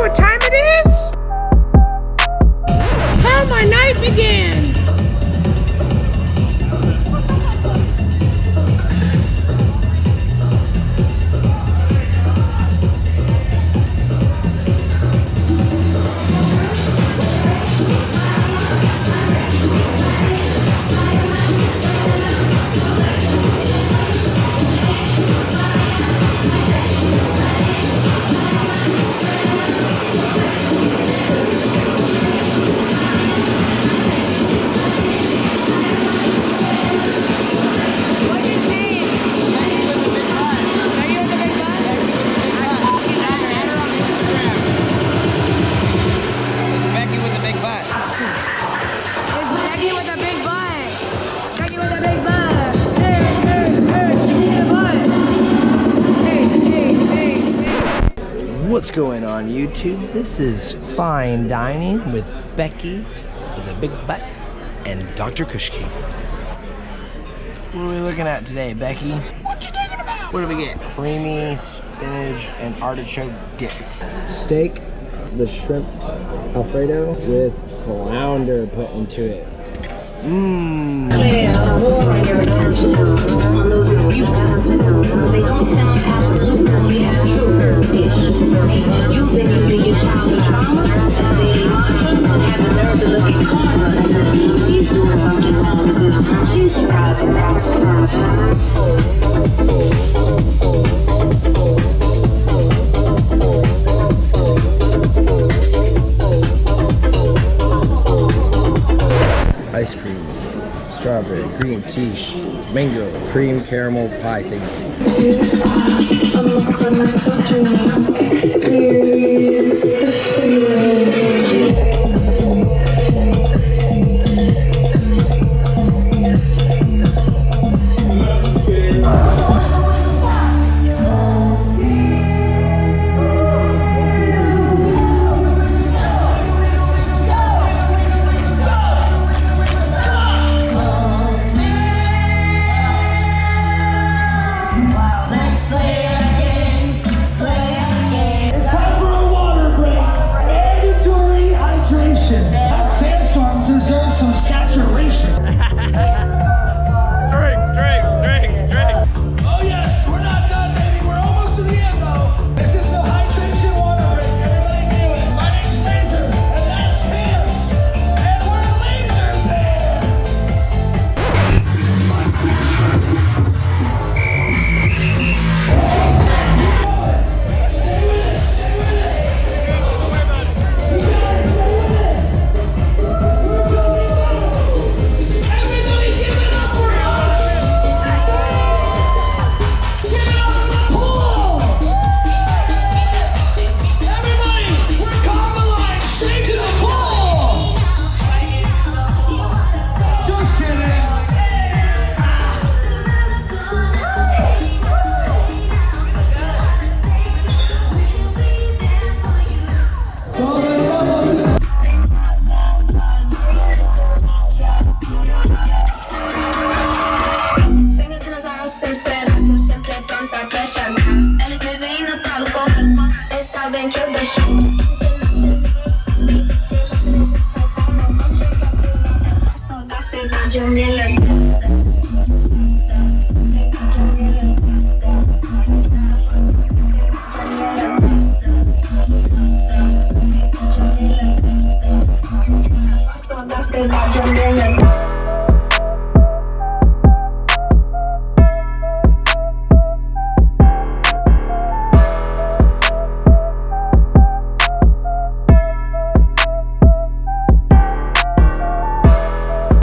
what time it is? How my night began. What's going on YouTube? This is Fine Dining with Becky with a Big Butt and Dr.KushKing. What are we looking at today, Becky? What you talking about? What do we get? Creamy spinach and artichoke dip. Steak, the shrimp Alfredo with flounder put into it. Mmm. Those excuses, they don't sound absolutely true. You've been using your childhood trauma as the mantras and have the nerve to look at karma as if she's doing something wrong, as if she's a problem. Ice cream, strawberry, green tea, mango, cream caramel pie thing. So that's it,